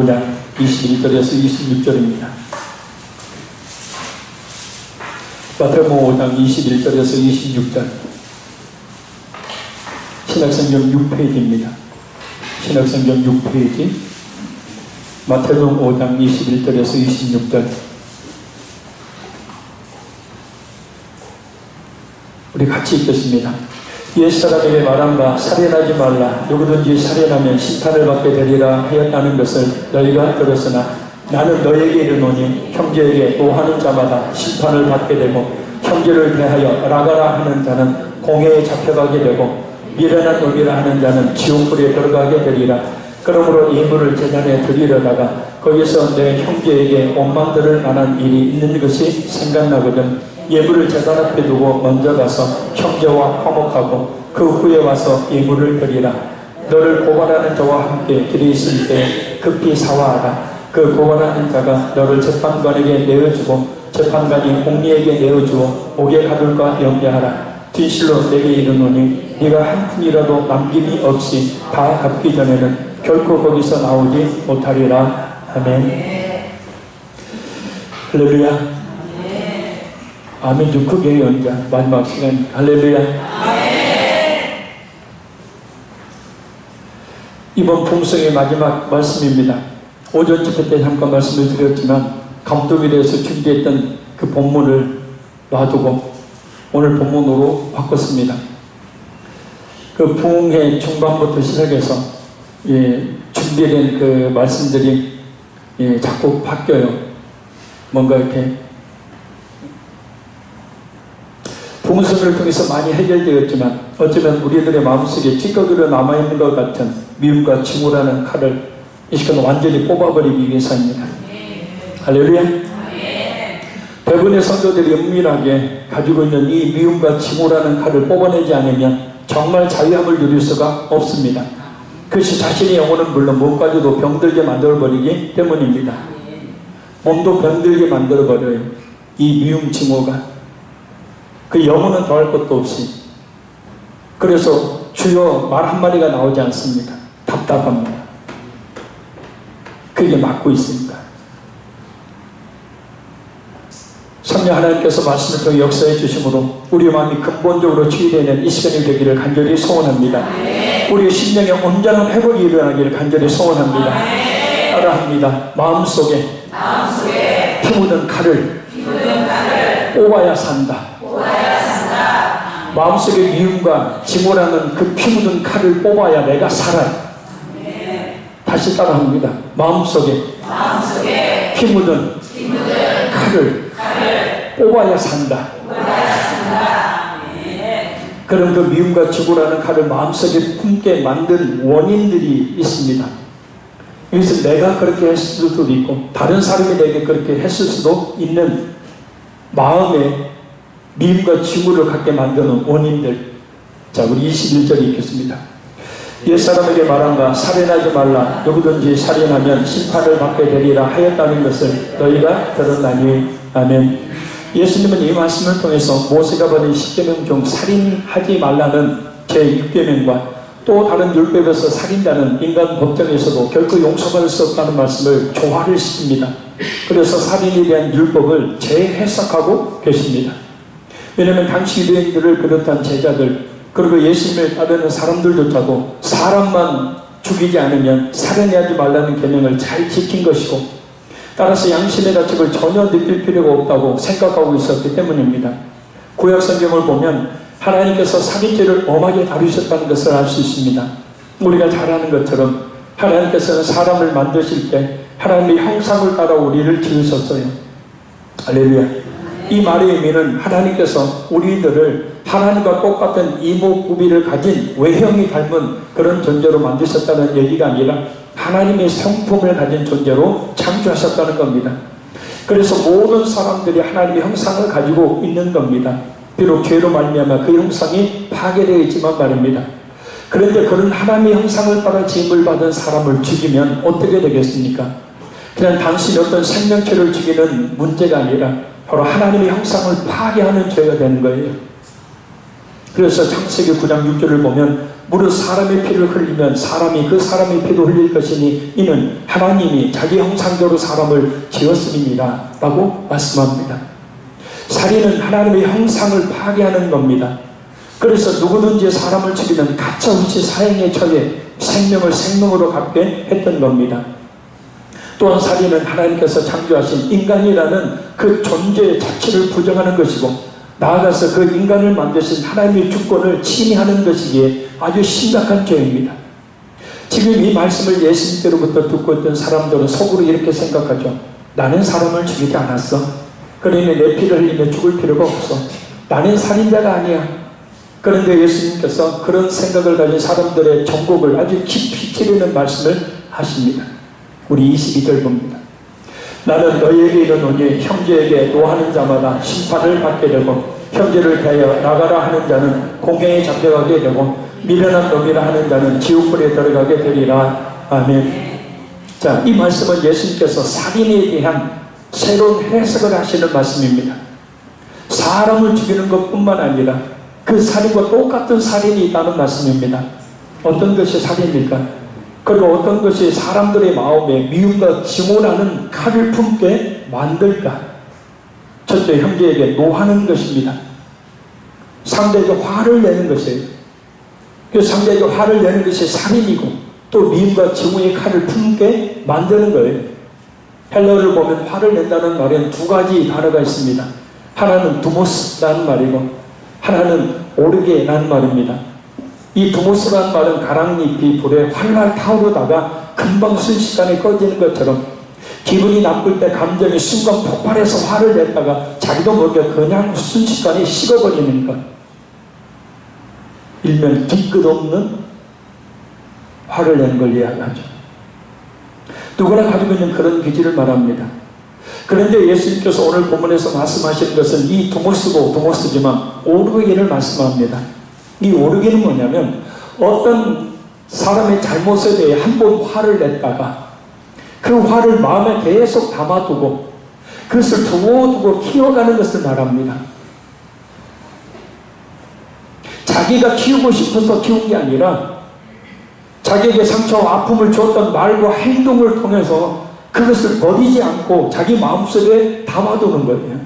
5장 21절에서 26절입니다. 마태복음 5장 21절에서 26절. 신약성경 6페이지입니다. 신약성경 6페이지. 마태복음 5장 21절에서 26절. 우리 같이 읽겠습니다. 옛사람에게 말한 바 살인하지 말라. 누구든지 살인하면 심판을 받게 되리라 하였다는 것을 너희가 들었으나 나는 너희에게 이르노니 형제에게 오하는 자마다 심판을 받게 되고 형제를 대하여 라가라 하는 자는 공회에 잡혀가게 되고 미련한 의미라 하는 자는 지옥불에 들어가게 되리라. 그러므로 예물을 제단에 드리려다가 거기서 내 형제에게 원망 들을 만한 일이 있는 것이 생각나거든 예물을 제단 앞에 두고 먼저 가서 형제와 화목하고 그 후에 와서 예물을 드리라. 너를 고발하는 자와 함께 길에 있을 때 급히 사화하라. 그 고발하는 자가 너를 재판관에게 내어주고 재판관이 공리에게 내어주어 옥에 가둘까 염려하라. 진실로 내게 이르노니 네가 한 푼이라도 남김이 없이 다 갚기 전에는 결코 거기서 나오지 못하리라. 아멘. 할렐루야. 아멘. 좀 크게 연자. 마지막 시간. 할렐루야. 이번 풍성의 마지막 말씀입니다. 오전 집회 때 잠깐 말씀을 드렸지만 감독에 대해서 준비했던 그 본문을 놔두고 오늘 본문으로 바꿨습니다. 그 부흥회 중반부터 시작해서 준비된 그 말씀들이 자꾸 바뀌어요. 뭔가 이렇게 부흥성을 통해서 많이 해결되었지만 어쩌면 우리들의 마음속에 찌꺼기로 남아있는 것 같은 미움과 증오라는 칼을 이 시간 완전히 뽑아버리기 위해서입니다. 할렐루야. 대부분의 성도들이 은밀하게 가지고 있는 이 미움과 증오라는 칼을 뽑아내지 않으면 정말 자유함을 누릴 수가 없습니다. 그것이 자신의 영혼은 물론 몸까지도 병들게 만들어버리기 때문입니다. 몸도 병들게 만들어버려요. 이 미움 증오가. 그 영혼은 더할 것도 없이. 그래서 주여 말 한마디가 나오지 않습니다. 답답합니다. 그게 막고 있으니까. 성령 하나님께서 말씀을 통해 역사해 주심으로 우리 마음이 근본적으로 치유되는 이 시간이 되기를 간절히 소원합니다. 우리의 심령의 온전한 회복이 일어나기를 간절히 소원합니다. 따라합니다. 마음속에 피 묻은 칼을 뽑아야 산다. 마음속에 미움과 증오라는 그 피 묻은 칼을 뽑아야 내가 살아요. 다시 따라합니다. 마음속에 피 묻은 칼을 뽑아야 산다. 그런 그 미움과 증오라는 칼을 마음속에 품게 만든 원인들이 있습니다. 여기서 내가 그렇게 했을 수도 있고 다른 사람이 내게 그렇게 했을 수도 있는 마음에 미움과 증오를 갖게 만드는 원인들. 자, 우리 21절 읽겠습니다. 옛사람에게 말한 바 살인하지 말라. 누구든지 살인하면 심판을 받게 되리라 하였다는 것을 너희가 들었나니. 아멘. 예수님은 이 말씀을 통해서 모세가 받은 10계명 중 살인하지 말라는 제6계명과 또 다른 율법에서 살인자는 인간 법정에서도 결코 용서받을 수 없다는 말씀을 조화를 시킵니다. 그래서 살인에 대한 율법을 재해석하고 계십니다. 왜냐하면 당시 유대인들을 비롯한 제자들 그리고 예수님을 따르는 사람들조차도 사람만 죽이지 않으면 살인하지 말라는 계명을 잘 지킨 것이고 따라서 양심의 가책을 전혀 느낄 필요가 없다고 생각하고 있었기 때문입니다. 구약 성경을 보면 하나님께서 살인죄를 엄하게 다루셨다는 것을 알 수 있습니다. 우리가 잘 아는 것처럼 하나님께서는 사람을 만드실 때 하나님의 형상을 따라 우리를 지으셨어요. 할렐루야. 이 말의 의미는 하나님께서 우리들을 하나님과 똑같은 이목구비를 가진 외형이 닮은 그런 존재로 만드셨다는 얘기가 아니라 하나님의 성품을 가진 존재로 창조하셨다는 겁니다. 그래서 모든 사람들이 하나님의 형상을 가지고 있는 겁니다. 비록 죄로 말미암아 그 형상이 파괴되어 있지만 말입니다. 그런데 그런 하나님의 형상을 따라 지음을 받은 사람을 죽이면 어떻게 되겠습니까? 그냥 단순히 어떤 생명체를 죽이는 문제가 아니라 바로 하나님의 형상을 파괴하는 죄가 되는 거예요. 그래서 창세기 9장 6절을 보면 무릇 사람의 피를 흘리면 사람이 그 사람의 피도 흘릴 것이니 이는 하나님이 자기 형상대로 사람을 지었음이니라 라고 말씀합니다. 살인은 하나님의 형상을 파괴하는 겁니다. 그래서 누구든지 사람을 죽이면 가차없이 사형에 처해 생명을 생명으로 갚게 했던 겁니다. 또한 살인은 하나님께서 창조하신 인간이라는 그 존재 자체를 부정하는 것이고 나아가서 그 인간을 만드신 하나님의 주권을 침해하는 것이기에 아주 심각한 죄입니다. 지금 이 말씀을 예수님께로부터 듣고 있던 사람들은 속으로 이렇게 생각하죠. 나는 사람을 죽이지 않았어. 그러니 내 피를 흘리며 죽을 필요가 없어. 나는 살인자가 아니야. 그런데 예수님께서 그런 생각을 가진 사람들의 정곡을 아주 깊이 찌르는 말씀을 하십니다. 우리 22절 봅니다. 나는 너희에게 이르노니 형제에게 노하는 자마다 심판을 받게 되고 형제를 대하여 나가라 하는 자는 공회에 잡혀가게 되고 미련한 놈이라 하는 자는 지옥불에 들어가게 되리라. 아멘. 자, 이 말씀은 예수님께서 살인에 대한 새로운 해석을 하시는 말씀입니다. 사람을 죽이는 것뿐만 아니라 그 살인과 똑같은 살인이 있다는 말씀입니다. 어떤 것이 살인입니까? 그리고 어떤 것이 사람들의 마음에 미움과 증오라는 칼을 품게 만들까? 첫째, 형제에게 노하는 것입니다. 상대에게 화를 내는 것이에요. 그 상대에게 화를 내는 것이 살인이고 또 미움과 증오의 칼을 품게 만드는 거예요. 헬라어를 보면 화를 낸다는 말에는 두 가지 단어가 있습니다. 하나는 두모스라는 말이고 하나는 오르게라는 말입니다. 이 두모스라는 말은 가랑잎이 불에 활활 타오르다가 금방 순식간에 꺼지는 것처럼 기분이 나쁠 때 감정이 순간 폭발해서 화를 냈다가 자기도 모르게 그냥 순식간에 식어버리는 것. 일명 뒤끝 없는 화를 내는 걸 이야기하죠. 누구나 가지고 있는 그런 기질을 말합니다. 그런데 예수님께서 오늘 본문에서 말씀하시는 것은 이 두모스고 두모스지만 오르게를 말씀합니다. 이 오르게는 뭐냐면 어떤 사람의 잘못에 대해 한 번 화를 냈다가 그 화를 마음에 계속 담아두고 그것을 두고두고 키워가는 것을 말합니다. 자기가 키우고 싶어서 키운 게 아니라 자기에게 상처와 아픔을 주었던 말과 행동을 통해서 그것을 버리지 않고 자기 마음속에 담아두는 거예요.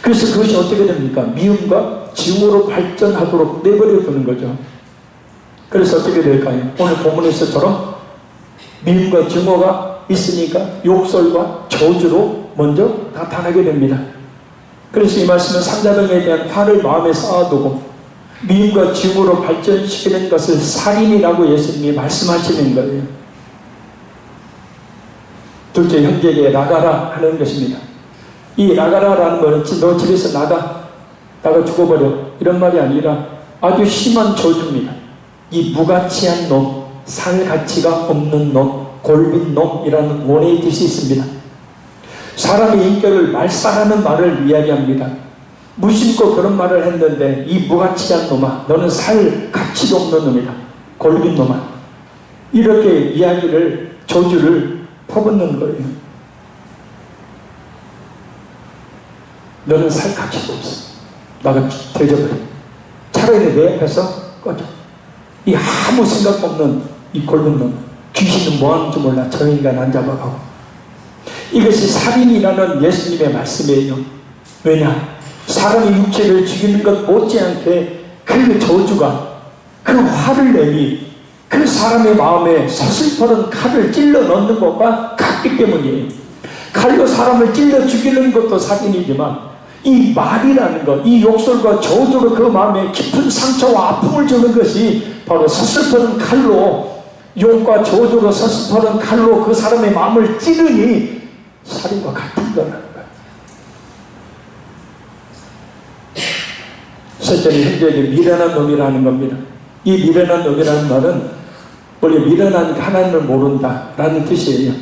그래서 그것이 어떻게 됩니까? 미움과 증오로 발전하도록 내버려 두는 거죠. 그래서 어떻게 될까요? 오늘 본문에서처럼 미움과 증오가 있으니까 욕설과 저주로 먼저 나타나게 됩니다. 그래서 이 말씀은 상대방에 대한 화를 마음에 쌓아두고 미움과 증오로 발전시키는 것을 살인이라고 예수님이 말씀하시는 거예요. 둘째, 형제에게 나가라 하는 것입니다. 이 나가라라는 말은 너 집에서 나가 죽어버려 이런 말이 아니라 아주 심한 저주입니다. 이 무가치한 놈, 살 가치가 없는 놈, 골빈 놈이라는 원어의 뜻이 있습니다. 사람의 인격을 말살하는 말을 이야기합니다. 무심코 그런 말을 했는데 이 무가치한 놈아, 너는 살 가치도 없는 놈이다. 골빈 놈아. 이렇게 이야기를, 저주를 퍼붓는 거예요. 너는 살 가치도 없어. 나가 대접해. 차라리 내 앞에서 꺼져. 이 아무 생각 없는 이 골든 놈. 귀신은 뭐 하는지 몰라. 저 인간 안 잡아가고. 이것이 살인이라는 예수님의 말씀이에요. 왜냐? 사람의 육체를 죽이는 것 못지않게 그 저주가, 그 화를 내니 그 사람의 마음에 서슬퍼런 칼을 찔러 넣는 것과 같기 때문이에요. 칼로 사람을 찔러 죽이는 것도 살인이지만 이 말이라는 것, 이 욕설과 저주로 그 마음에 깊은 상처와 아픔을 주는 것이 바로 서슬퍼런 칼로, 욕과 저주로 서슬퍼런 칼로 그 사람의 마음을 찌르니 살인과 같은 거라는 거예요. 셋째는 형제에게 미련한 놈이라는 겁니다. 이 미련한 놈이라는 말은 원래 미련한 하나님을 모른다라는 뜻이에요.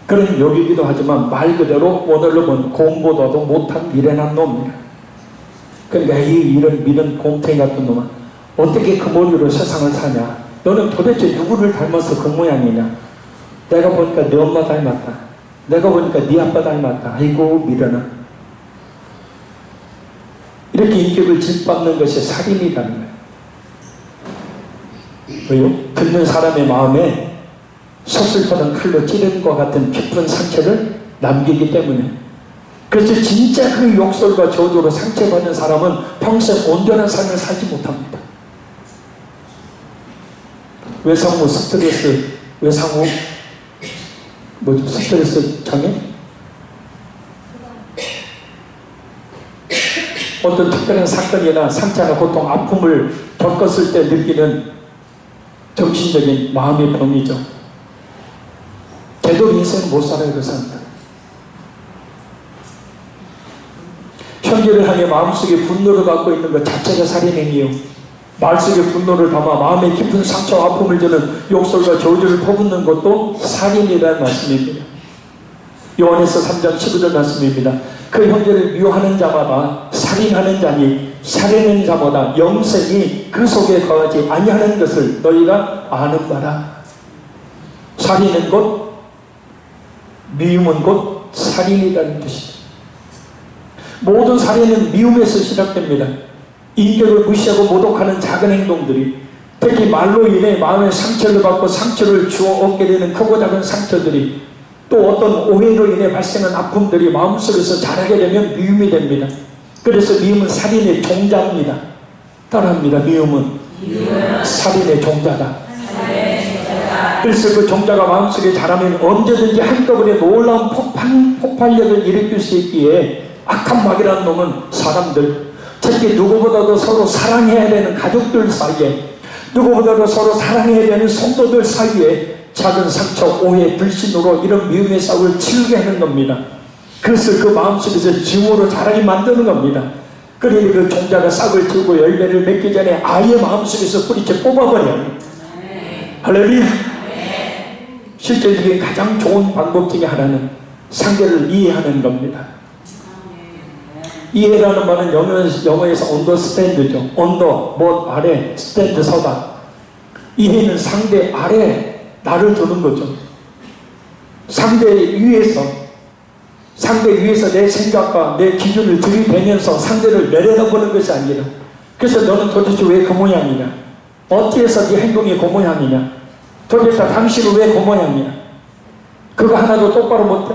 그런 욕이기도 하지만 말 그대로 오늘로 보면 곰보다도 못한 미련한 놈이에요. 그러니까 이런 미련 곰탱이 같은 놈은 어떻게 그 머리로 세상을 사냐? 너는 도대체 누구를 닮아서 그 모양이냐? 내가 보니까 네 엄마 닮았다. 내가 보니까 네 아빠 닮았다. 아이고 미련한. 이렇게 인격을 짓밟는 것이 살인이라는 거예요. 왜요? 듣는 사람의 마음에 서슬퍼는 칼로 찌르는 것 같은 깊은 상처를 남기기 때문에. 그래서 진짜 그 욕설과 저주로 상처받은 사람은 평생 온전한 삶을 살지 못합니다. 외상후 스트레스, 외상후 뭐죠? 스트레스 장애? 어떤 특별한 사건이나 상처나 고통, 아픔을 겪었을 때 느끼는 정신적인 마음의 병이죠. 제대로 인생은 못 살아요, 그 사람들. 형제를 향해 마음속에 분노를 갖고 있는 것 자체가 살인행위요. 말속에 분노를 담아 마음에 깊은 상처와 아픔을 주는 욕설과 저주를 퍼붓는 것도 살인이라는 말씀입니다. 요한에서 3장 15절 말씀입니다. 그 형제를 미워하는 자마다 살인하는 자니 살인하는 자마다 영생이 그 속에 거하지 아니하는 것을 너희가 아는 바라. 살인은 곧 미움은 곧 살인이라는 뜻입니다. 모든 살인은 미움에서 시작됩니다. 인격을 무시하고 모독하는 작은 행동들이, 특히 말로 인해 마음의 상처를 받고 상처를 주어 얻게 되는 크고 작은 상처들이, 또 어떤 오해로 인해 발생한 아픔들이 마음속에서 자라게 되면 미움이 됩니다. 그래서 미움은 살인의 종자입니다. 따라합니다. 미움은 살인의 종자다. 그래서 그 종자가 마음속에 자라면 언제든지 한꺼번에 놀라운 폭발력을 일으킬 수 있기에 악한 마귀라는 놈은 사람들, 특히 누구보다도 서로 사랑해야 되는 가족들 사이에, 누구보다도 서로 사랑해야 되는 성도들 사이에 작은 상처, 오해, 불신으로 이런 미움의 싹을 치우게 하는 겁니다. 그것을 그 마음속에서 증오로 자라게 만드는 겁니다. 그러니 그 종자가 싹을 틔우고 열매를 맺기 전에 아예 마음속에서 뿌리채 뽑아버려요. 할렐루야. 실제적인 가장 좋은 방법 중에 하나는 상대를 이해하는 겁니다. 이해라는 말은 영어에서 understand죠. under, 뭐 아래, stand, 서다. 이해는 상대 아래 나를 두는 거죠. 상대 위에서 내 생각과 내 기준을 들이대면서 상대를 내려다보는 것이 아니라, 그래서 너는 도대체 왜 그 모양이냐? 어떻게 해서 네 행동이 그 모양이냐? 도대체 당신은 왜 그 모양이냐? 그거 하나도 똑바로 못해?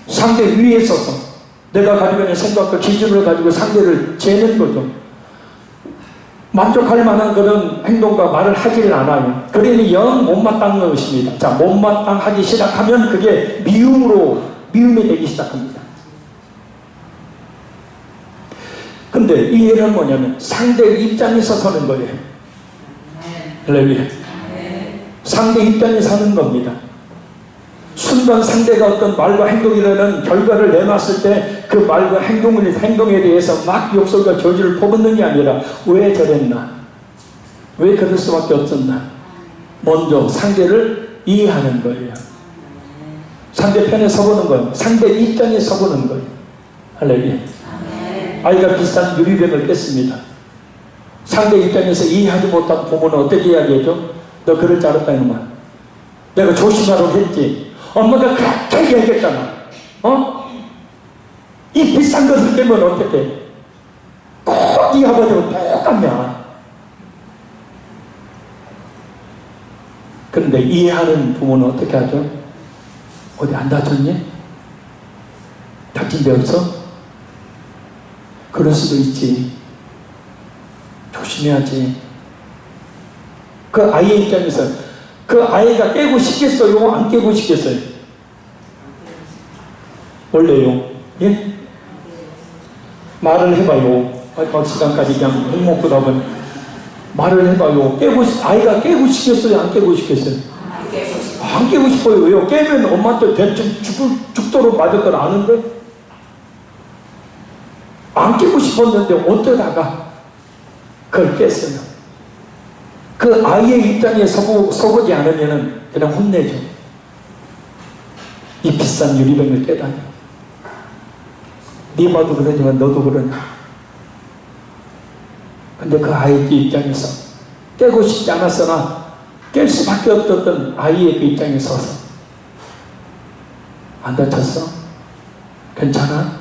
상대 위에 서서 내가 가지고 있는 생각과 기준을 가지고 상대를 재는 거죠. 만족할 만한 그런 행동과 말을 하지를 않아요. 그러니 영 못마땅한 것입니다. 자, 못마땅하기 시작하면 그게 미움이 되기 시작합니다. 근데 이 예는 뭐냐면 상대 입장에 서는 거예요. 할렐루야. 상대 입장에 서는 겁니다. 순간 상대가 어떤 말과 행동이라는 결과를 내놨을 때 그 말과 행동에 대해서 막 욕설과 저주를 퍼붓는 게 아니라 왜 저랬나? 왜 그럴 수밖에 없었나? 먼저 상대를 이해하는 거예요. 상대편에 서보는 거예요. 상대 입장에 서보는 거예요. 할렐루야. 아이가 비싼 유리병을 깼습니다. 상대 입장에서 이해하지 못한 부모는 어떻게 이야기해죠? 너 그럴 줄 알았다 이놈아. 내가 조심하라고 했지. 엄마가 그렇게 얘기했잖아. 이 비싼 것을 깨면 어떻게? 꼭 이 아버지하고 똑같냐? 그런데 이해하는 부모는 어떻게 하죠? 어디 안 다쳤니? 다친 데 없어? 그럴 수도 있지. 조심해야지. 그 아이의 입장에서 그 아이가 깨고 싶겠어요? 안 깨고 싶겠어요? 원래요? 예? 말을 해봐요. 마지막 시간까지 그냥 묵묵부다 보니 말을 해봐요. 아이가 깨고 싶겠어요? 안 깨고 싶겠어요? 안 깨고 싶어요. 왜요? 깨면 엄마한테 대충 죽도록 맞을 걸 아는데 안 깨고 싶었는데 어쩌다가 그걸 깼어요. 그 아이의 입장에 서보지 않으면 그냥 혼내죠. 이 비싼 유리병을 깨다니. 네 봐도 그러지만 너도 그러냐. 근데 그 아이의 입장에서 깨고 싶지 않았으나 깰 수밖에 없었던 아이의 그 입장에 서서 안 다쳤어? 괜찮아?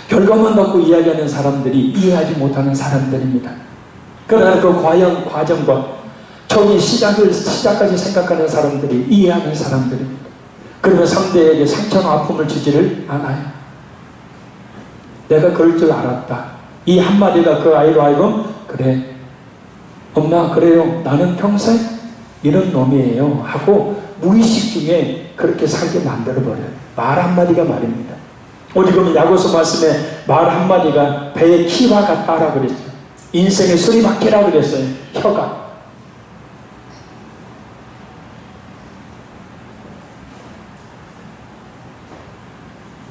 결과만 갖고 이야기하는 사람들이 이해하지 못하는 사람들입니다. 그러나 그 과정과 처음에 시작까지 생각하는 사람들이, 이해하는 사람들이, 그러면 상대에게 상처나 아픔을 주지를 않아요. 내가 그럴 줄 알았다. 이 한마디가 그 아이로 하여금, 그래, 엄마, 그래요. 나는 평생 이런 놈이에요. 하고 무의식 중에 그렇게 살게 만들어버려요. 말 한마디가 말입니다. 어디 보면 야고보 말씀에 말 한마디가 배의 키와 같다라 그랬죠. 인생의 수리바퀴라 그랬어요. 혀가.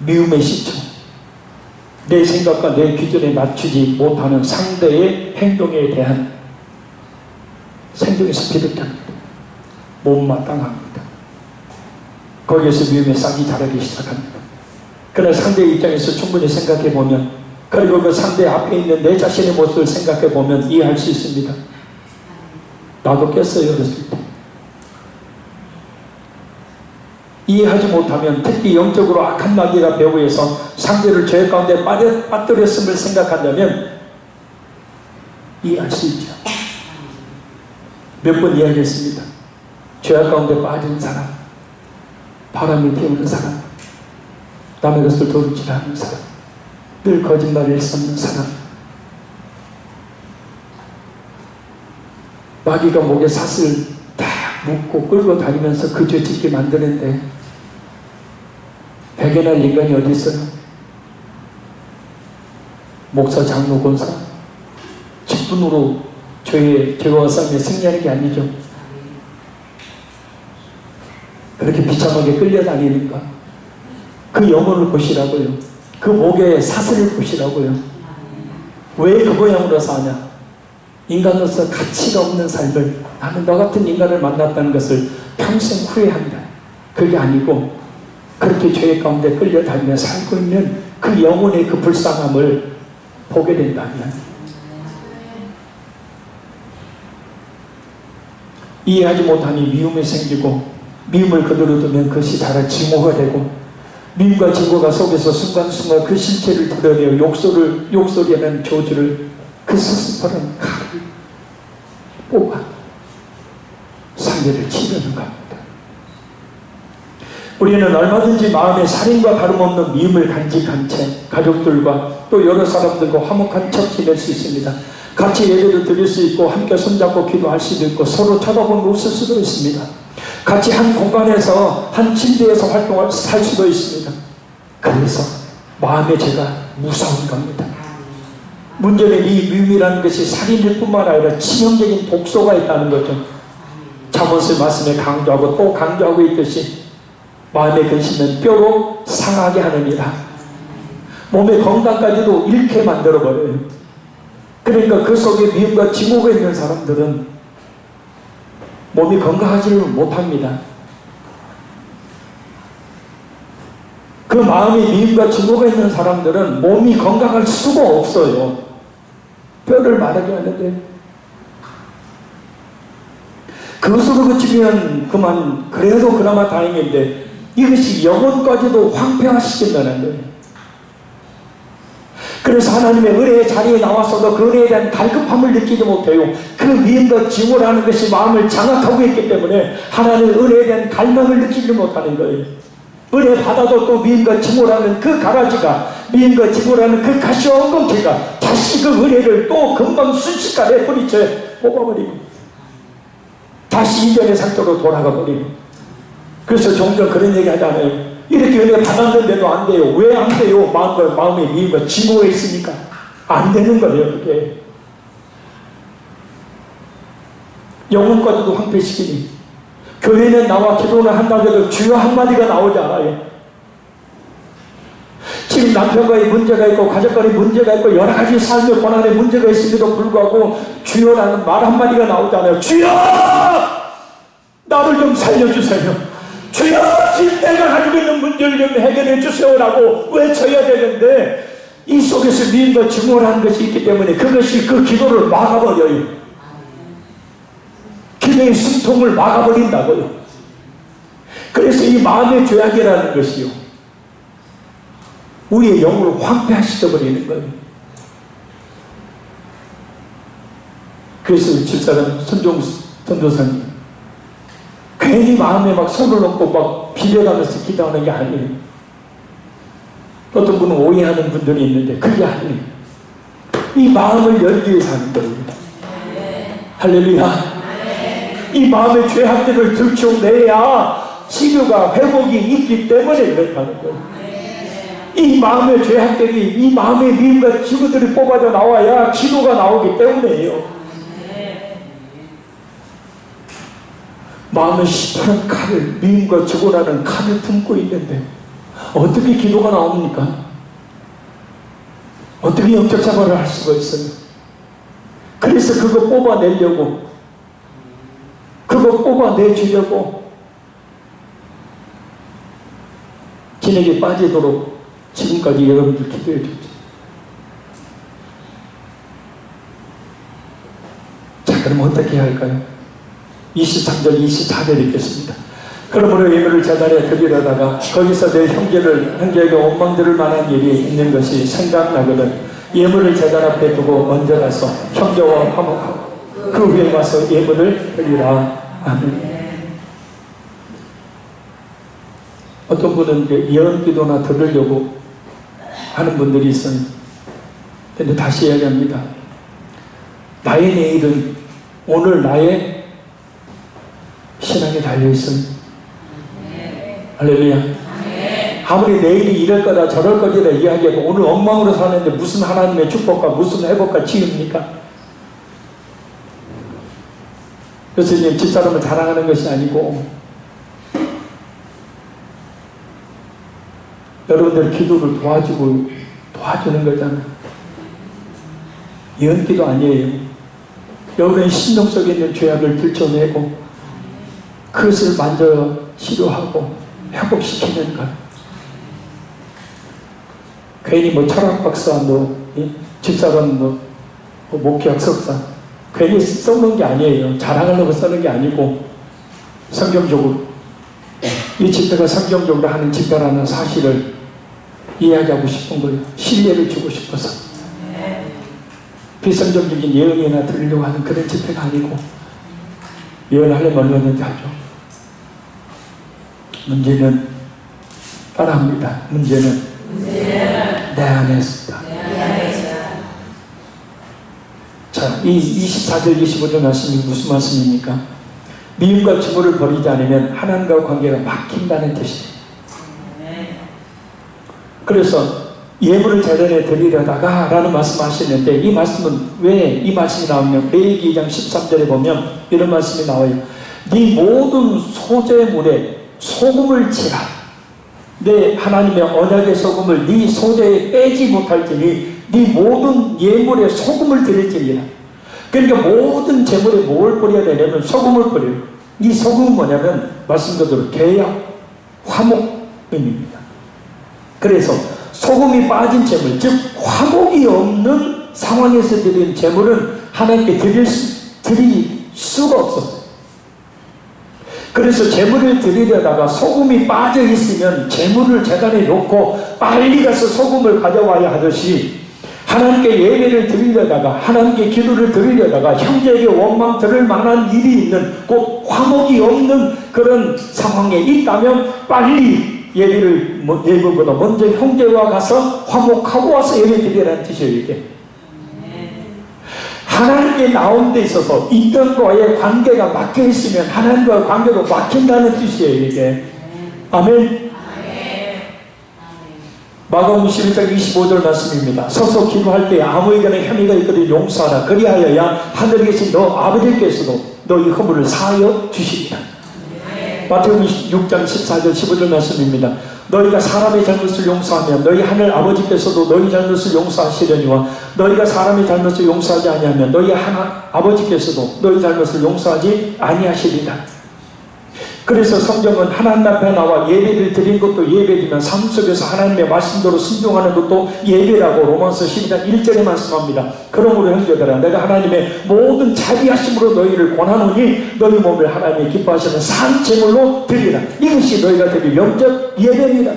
미움의 시초. 내 생각과 내 기준에 맞추지 못하는 상대의 행동에 대한 생존에서 비롯합니다. 못마땅합니다. 거기에서 미움의 싹이 자라기 시작합니다. 그러나 상대의 입장에서 충분히 생각해보면, 그리고 그 상대 앞에 있는 내 자신의 모습을 생각해보면 이해할 수 있습니다. 나도 깼어요, 어렸을 때. 이해하지 못하면, 특히 영적으로 악한 마귀가 배후에서 상대를 죄 가운데 빠뜨렸음을 생각한다면 이해할 수 있죠. 몇 번 이야기했습니다. 죄악 가운데 빠진 사람, 바람을 피우는 사람, 남의 것을 도둑질하는 사람, 늘 거짓말을 쏟는 사람, 마귀가 목에 삿을 딱 묶고 끌고 다니면서 그 죄 짓게 만드는데 배견할 인간이 어디 있어요? 목사, 장로, 권사, 직분으로 죄와 싸움에 승리하는 게 아니죠. 그렇게 비참하게 끌려다니는가? 그 영혼을 보시라고요. 그 목에 사슬을 보시라고요. 왜 그 모양으로 사냐? 인간으로서 가치가 없는 삶을, 나는 너 같은 인간을 만났다는 것을 평생 후회한다. 그게 아니고 그렇게 죄 가운데 끌려다니며 살고 있는 그 영혼의 그 불쌍함을 보게 된다면, 이해하지 못하니 미움이 생기고, 미움을 그대로 두면 그것이 자라 증오가 되고, 미움과 증오가 속에서 순간순간 그 신체를 드러내어 욕설이라는 저주를, 그 스스로는 칼을 뽑아 상대를 치려는 겁니다. 우리는 얼마든지 마음에 살인과 다름없는 미움을 간직한 채 가족들과 또 여러 사람들과 화목한 척 지낼 수 있습니다. 같이 예배를 드릴 수 있고, 함께 손잡고 기도할 수도 있고, 서로 쳐다보고 웃을 수도 있습니다. 같이 한 공간에서, 한 침대에서 살 수도 있습니다. 그래서 마음의 죄가 무서운 겁니다. 문제는 이 미움이라는 것이 살인일 뿐만 아니라 치명적인 독소가 있다는 거죠. 잠언의 말씀에 강조하고 또 강조하고 있듯이, 마음의 근심은 뼈로 상하게 하느니라. 몸의 건강까지도 잃게 만들어버려요. 그러니까 그 속에 미움과 증오가 있는 사람들은 몸이 건강하지를 못합니다. 그 마음에 미움과 증오가 있는 사람들은 몸이 건강할 수가 없어요. 뼈를 마르게 하는데, 그것으로 그치면 그만, 그래도 그나마 다행인데, 이것이 영혼까지도 황폐화시킨다는 거예요. 그래서 하나님의 은혜의 자리에 나와서도 그 은혜에 대한 갈급함을 느끼지 못해요. 그 미움과 증오라는 것이 마음을 장악하고 있기 때문에 하나님의 은혜에 대한 갈망을 느끼지 못하는 거예요. 은혜 받아도 또 미움과 증오라는 그 가라지가, 미움과 증오라는 그 가시와 엉겅퀴가 다시 그 은혜를 또 금방 순식간에 뿌리채 뽑아버리고 다시 이전의 상태로 돌아가 버리고. 그래서 종종 그런 얘기 하잖아요. 이렇게 은혜 받았는데도 안 돼요. 왜 안 돼요? 마음에 미움과 증오가 있으니까 안 되는 거예요. 그게 영혼까지도 황폐시키니, 교회는 나와 기도는 한다고 해도 주여 한마디가 나오지 않아요. 지금 남편과의 문제가 있고, 가족과의 문제가 있고, 여러 가지 삶의 고난의 문제가 있음에도 불구하고 주여라는 말 한마디가 나오잖아요. 주여! 나를 좀 살려주세요. 주여, 지금 내가 가지고 있는 문제를 좀 해결해 주세요라고 외쳐야 되는데, 이 속에서 미움과 증오라는 것이 있기 때문에 그것이 그 기도를 막아버려요. 기도의 숨통을 막아버린다고요. 그래서 이 마음의 죄악이라는 것이요, 우리의 영혼을 황폐화시켜버리는 거예요. 그래서 집사람 손종수 전도사님 괜히 마음에 막 손을 넣고 막 비벼가면서 기도하는 게 아니에요. 어떤 분은 오해하는 분들이 있는데 그게 아니에요. 이 마음을 열기 위해서 하는 거예요. 할렐루야. 이 마음의 죄악들을 들춰내야 치료가 회복이 있기 때문에 그렇다는 거예요. 이 마음의 죄악들이 이 마음의 미움과 증오들이 뽑아져 나와야 기도가 나오기 때문에요. 마음의 시퍼런 칼을 미움과 증오라는 칼을 품고 있는데 어떻게 기도가 나옵니까? 어떻게 영적 생활을 할 수가 있어요? 그래서 그거 뽑아내려고 그거 뽑아내주려고 진에게 빠지도록 지금까지 여러분들 기도해 줬죠. 자, 그럼 어떻게 해야 할까요? 23절, 24절 읽겠습니다. 그러므로 예물을 제단에 드리려다가 거기서 내 형제에게 원망 들을 만한 일이 있는 것이 생각나거든 예물을 제단 앞에 두고 먼저 가서 형제와 화목하고 그 후에 와서 예물을 드리라. 아멘. 어떤 분은 예언기도나 들으려고 하는 분들이 있어요. 근데 다시 이야기합니다. 나의 내일은 오늘 나의 신앙에 달려있어요. 할렐루야. 아무리 내일이 이럴 거다 저럴 거다 이야기하고 오늘 엉망으로 사는데 무슨 하나님의 축복과 무슨 회복과 치유입니까? 교수님 집사람을 자랑하는 것이 아니고 여러분들 기도를 도와주는 거잖아요. 예언기도 아니에요. 여러분의 심령 속에 있는 죄악을 들춰내고 그것을 만져 치료하고 회복시키는 것. 괜히 철학 박사, 집사관, 목회학 석사 괜히 써놓은 게 아니에요. 자랑하려고 쓰는 게 아니고 성경적으로 이 집회가 성경적으로 하는 집회라는 사실을 이야기하고 싶은 거예요. 신뢰를 주고 싶어서. 비성경적인 예언이나 들으려고 하는 그런 집회가 아니고 예언하려면 얼마든지 하죠. 문제는 따라합니다. 문제는 내 안에 있습니다. 자, 이 24절 25절 말씀이 무슨 말씀입니까? 미움과 증오를 버리지 않으면 하나님과 관계가 막힌다는 뜻이에요. 그래서 예물을 제단에 드리려다가 라는 말씀하시는데 이 말씀은 왜 이 말씀이 나오냐면 레위기 2장 13절에 보면 이런 말씀이 나와요. 네 모든 소재물에 소금을 치라. 내 하나님의 언약의 소금을 네 소재에 빼지 못할지니 네 모든 예물에 소금을 드릴지니라. 그러니까 모든 제물에 뭘 뿌려야 되냐면 소금을 뿌려요. 이 소금은 뭐냐면 말씀 그대로 계약, 화목 의미입니다. 그래서 소금이 빠진 제물, 즉 화목이 없는 상황에서 드린 제물은 하나님께 드릴 수가 없었어요. 그래서 제물을 드리려다가 소금이 빠져 있으면 제물을 제단에 놓고 빨리 가서 소금을 가져와야 하듯이 하나님께 예배를 드리려다가 하나님께 기도를 드리려다가 형제에게 원망 들을 만한 일이 있는 곧 화목이 없는 그런 상황에 있다면 빨리 예배보다 먼저 형제와 가서 화목하고 와서 예배 드리라는 뜻이에요. 이게 하나님께 나온 데 있어서 있던 거에 관계가 막혀 있으면 하나님과 관계도 막힌다는 뜻이에요. 이게 아멘. 마가복음 11장 25절 말씀입니다. 서서 기도할 때 아무에게나 혐의가 있거든 용서하라. 그리하여야 하늘에 계신 너 아버지께서도 너희 허물을 사하여 주시리라. 마태복음 6장 14절 15절 말씀입니다. 너희가 사람의 잘못을 용서하면 너희 하늘 아버지께서도 너희 잘못을 용서하시려니와 너희가 사람의 잘못을 용서하지 아니하면 너희 아버지께서도 너희 잘못을 용서하지 아니하시리라. 그래서 성경은 하나님 앞에 나와 예배를 드린 것도 예배지만 삶 속에서 하나님의 말씀대로 순종하는 것도 예배라고 로마서 12장 1절에 말씀합니다. 그러므로 형제들아 내가 하나님의 모든 자비하심으로 너희를 권하노니 너희 몸을 하나님이 기뻐하시는 산 제물로 드리라. 이것이 너희가 드릴 영적 예배입니다.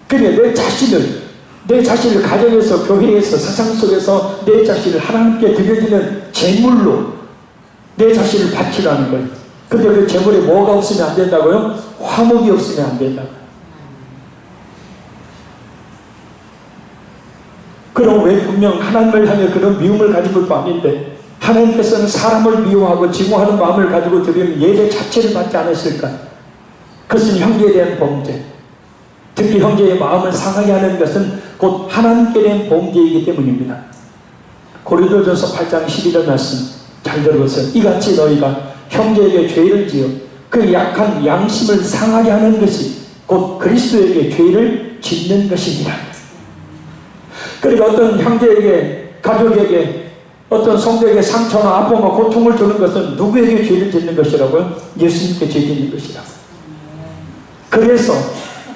그래 내 자신을 내 자신을 가정에서, 교회에서, 세상 속에서 내 자신을 하나님께 드려지는 제물로 내 자신을 바치라는 거예요. 근데 그 제물에 뭐가 없으면 안 된다고요? 화목이 없으면 안 된다고요. 그럼 왜 분명 하나님을 향해 그런 미움을 가진 것도 아닌데 하나님께서는 사람을 미워하고 증오하는 마음을 가지고 드리는 예배 자체를 받지 않았을까? 그것은 형제에 대한 범죄. 특히 형제의 마음을 상하게 하는 것은 곧 하나님께 대한 범죄이기 때문입니다. 고린도전서 8장 11절 말씀 잘 들어보세요. 이같이 너희가 형제에게 죄를 지어 그 약한 양심을 상하게 하는 것이 곧 그리스도에게 죄를 짓는 것이니라. 그러니까 어떤 형제에게, 가족에게, 어떤 성도에게 상처나 아픔과 고통을 주는 것은 누구에게 죄를 짓는 것이라고요? 예수님께 죄 짓는 것이라고.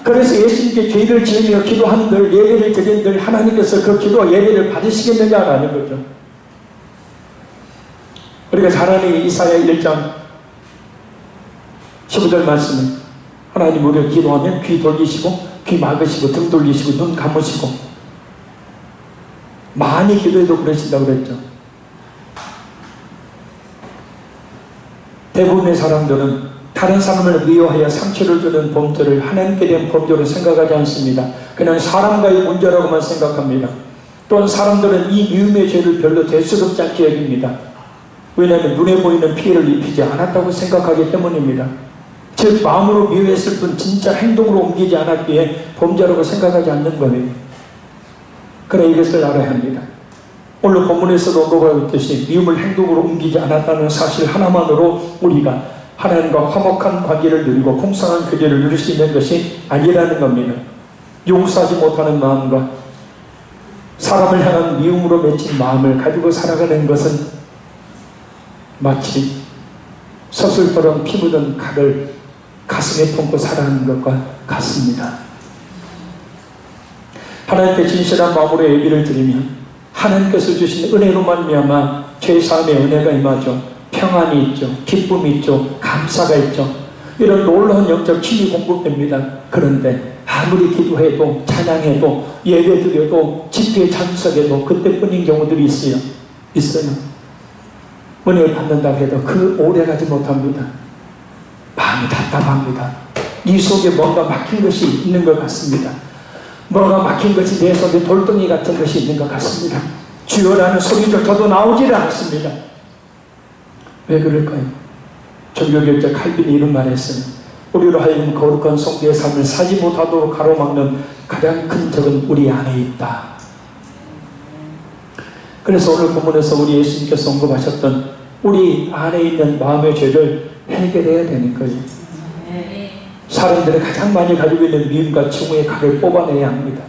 그래서 예수님께 죄를 지으며 기도한들, 예배를 드린들 하나님께서 그 기도와 예배를 받으시겠느냐라는 거죠. 우리가 잘 아는 이사야 1장 15절 말씀은 하나님 우리가 기도하면 귀 돌리시고 귀 막으시고 등 돌리시고 눈 감으시고 많이 기도해도 그러신다고 그랬죠. 대부분의 사람들은 다른 사람을 미워하여 상처를 주는 범죄를 하나님께 대한 범죄로 생각하지 않습니다. 그냥 사람과의 문제라고만 생각합니다. 또한 사람들은 이 미움의 죄를 별로 대수롭지 않게 여깁니다. 왜냐하면 눈에 보이는 피해를 입히지 않았다고 생각하기 때문입니다. 즉 마음으로 미워했을 뿐 진짜 행동으로 옮기지 않았기에 범죄라고 생각하지 않는 거예요. 그래 이것을 알아야 합니다. 오늘 본문에서도 언급하고 있듯이 미움을 행동으로 옮기지 않았다는 사실 하나만으로 우리가 하나님과 화목한 관계를 누리고 풍성한 교제를 누릴 수 있는 것이 아니라는 겁니다. 용서하지 못하는 마음과 사람을 향한 미움으로 맺힌 마음을 가지고 살아가는 것은 마치 서슬처럼 피 묻은 칼을 가슴에 품고 살아가는 것과 같습니다. 하나님께 진실한 마음으로 예비를 드리면 하나님께서 주신 은혜로 말미암아 죄사함의 은혜가 임하죠. 평안이 있죠. 기쁨이 있죠. 감사가 있죠. 이런 놀라운 영적 힘이 공급됩니다. 그런데 아무리 기도해도 찬양해도 예배드려도 집회에 참석해도 그때뿐인 경우들이 있어요. 은혜 받는다고 해도 그 오래 가지 못합니다. 마음이 답답합니다. 이 속에 뭔가 막힌 것이 있는 것 같습니다. 뭐가 막힌 것이 내 속에 돌덩이 같은 것이 있는 것 같습니다. 주여라는 소리조차도 나오질 않습니다. 왜 그럴까요? 종교개혁자 칼빈이 이런 말을 했어요. 우리로 하여금 거룩한 성도의 삶을 사지 못하도록 가로막는 가장 큰 적은 우리 안에 있다. 그래서 오늘 본문에서 우리 예수님께서 언급하셨던 우리 안에 있는 마음의 죄를 해결해야 되는 거예요. 사람들이 가장 많이 가지고 있는 미움과 증오의 칼을 뽑아내야 합니다.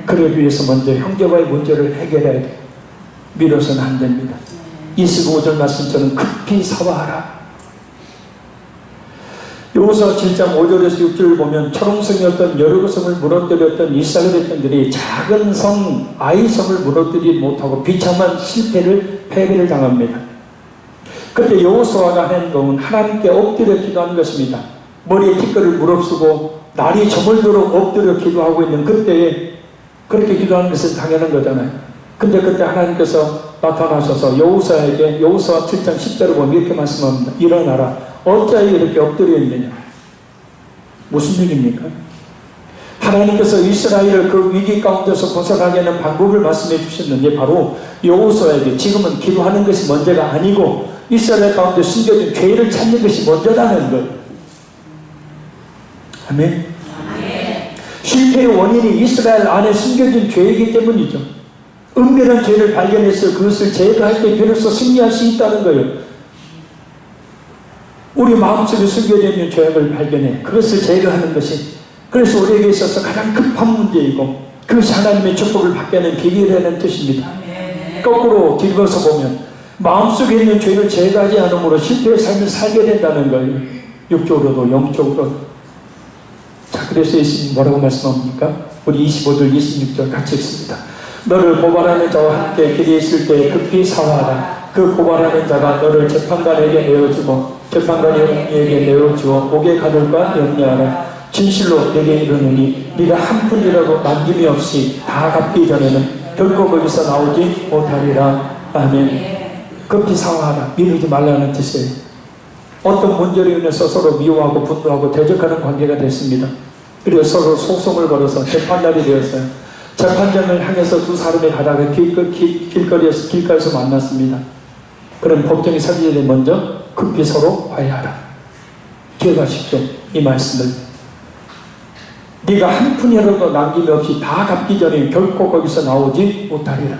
그러기 위해서 먼저 형제와의 문제를 해결해야 돼요. 미뤄서는 안 됩니다. 25절 말씀처럼 급히 사과하라. 여호수아 7장 5절에서 6절을 보면 초롱성이었던 여리고성을 무너뜨렸던 이스라엘 백성들이 작은 성 아이성을 무너뜨리지 못하고 비참한 패배를 당합니다. 그때 여호수아가 한 행동은 하나님께 엎드려 기도하는 것입니다. 머리에 티끌을 무릅쓰고 날이 저물도록 엎드려 기도하고 있는 그때에 그렇게 기도하는 것은 당연한 거잖아요. 근데 그때 하나님께서 나타나셔서 여호수아에게 여호수아 7장 10절을 보면 이렇게 말씀합니다. 일어나라. 어찌하여 이렇게 엎드려 있느냐. 무슨 일입니까? 하나님께서 이스라엘을 그 위기 가운데서 벗어나게 하는 방법을 말씀해 주셨는데 바로 여호수아에게 지금은 기도하는 것이 먼저가 아니고 이스라엘 가운데 숨겨진 죄를 찾는 것이 먼저라는 거예요. 아멘. 실패의 원인이 이스라엘 안에 숨겨진 죄이기 때문이죠. 은밀한 죄를 발견해서 그것을 제거할 때 비로소 승리할 수 있다는 거예요. 우리 마음속에 숨겨져 있는 죄악을 발견해 그것을 제거하는 것이 그래서 우리에게 있어서 가장 급한 문제이고 그것이 하나님의 축복을 받게 하는 비결이라는 뜻입니다. 거꾸로 뒤집어서 보면 마음속에 있는 죄를 제거하지 않으므로 실패의 삶을 살게 된다는 거예요. 육적으로도 영적으로도. 자, 그래서 예수님 뭐라고 말씀합니까? 우리 25절 26절 같이 읽습니다. 너를 고발하는 자와 함께 길에 있을 때 급히 사화하라. 그 고발하는 자가 너를 재판관에게 내어주고 재판관이 영리에게 내어주어 옥에 가둘까 염려하라. 진실로 내게 이르노니 네가 한 푼이라도 남김이 없이 다 갚기 전에는 결코 거기서 나오지 못하리라. 아멘. 급히 사과하라. 미루지 말라는 뜻이에요. 어떤 문제로 인해서 서로 미워하고 분노하고 대적하는 관계가 됐습니다. 그리고 서로 소송을 걸어서 재판날이 되었어요. 재판장을 향해서 두 사람이 가다가 길가에서 만났습니다. 그럼 법정이 서기 전에 먼저 급히 서로 화해하라. 기억하십시오. 이 말씀을. 네가 한 푼이라도 남김이 없이 다 갚기 전에 결코 거기서 나오지 못하리라.